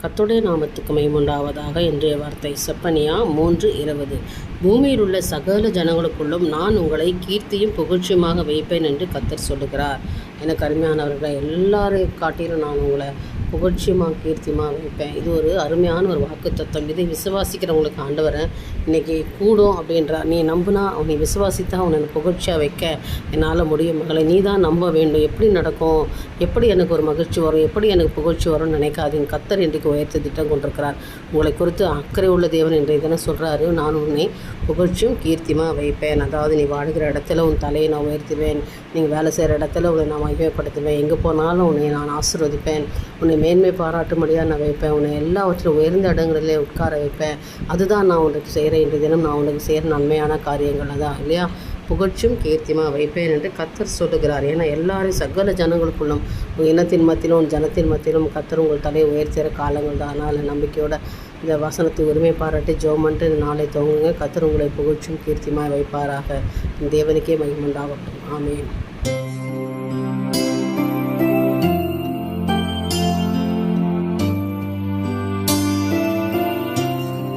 கர்த்தருடைய நாமத்துக்கு மகிமையுண்டாவதாக. இன்றைய வார்த்தை செப்பனியா 3:20. பூமியில் உள்ள சகல ஜனங்களுக்குள்ளும் நான் உங்களை கீர்த்தியும் புகழ்ச்சியுமாக வைப்பேன் என்று கர்த்தர் சொல்லுகிறார். எனக்கு அருமையானவர்களை, எல்லாரையும் காட்டிலும் நான் உங்களை புகழ்ச்சியமாக கீர்த்தியமாக வைப்பேன். இது ஒரு அருமையான ஒரு வாக்கு தத்துவம். இதை விசுவாசிக்கிறவங்களுக்கு ஆண்டவரை இன்றைக்கி கூடும் அப்படின்றார். நீ நம்பினா, நீ விசுவாசித்தா உன்னை புகழ்ச்சியாக வைக்க என்னால் முடியும் மகளை. நீ தான் நம்ப வேண்டும். எப்படி நடக்கும், எப்படி எனக்கு ஒரு மகிழ்ச்சி வரும், எப்படி எனக்கு புகழ்ச்சி வரும்னு நினைக்காதீங்க. கர்த்தர் இன்றைக்கு உயர்த்த திட்டம் கொண்டிருக்கிறார். உங்களை குறித்து அக்கறை உள்ள தேவன் இன்றைய தினம் சொல்கிறாரு, நான் உன்னை புகழ்ச்சியும் கீர்த்தியமாக வைப்பேன். அதாவது நீ வாழ்கிற இடத்துல உன் தலையை நான் உயர்த்துவேன். நீங்கள் வேலை செய்கிற இடத்துல உன்னை நான் மகிமைப்படுத்துவேன். எங்கே போனாலும் உன்னை நான் ஆசீர்வதிப்பேன். உன்னை மேன்மை பாராட்டும்படியாக நான் வைப்பேன். உன்னை எல்லாவற்றிலும் உயர்ந்த இடங்களிலே உட்கார வைப்பேன். அதுதான் நான் உனக்கு செய்கிற இன்றைய தினம் நான் உனக்கு செய்கிற நன்மையான காரியங்கள் தான் இல்லையா. புகழ்ச்சியும் கீர்த்தியமாக வைப்பேன் என்று கர்த்தர் சொல்லுகிறார். ஏன்னா எல்லாரையும் சகல ஜனங்களுக்குள்ளும் உங்கள் இனத்தின் மத்தியிலும் ஜனத்தின் மத்தியிலும் கர்த்தர் உங்கள் தலையை உயர்த்துகிற காலங்கள் தான். அதனால் நம்பிக்கையோட இந்த வசனத்தை உரிமை பாராட்டி ஜெபம் பண்ணிட்டு இந்த நாளை துவங்குங்க. கர்த்தர் உங்களை புகழ்ச்சியும் கீர்த்தியமாக வைப்பாராக. தேவனுக்கே மகிமை உண்டாகட்டும். ஆமென்.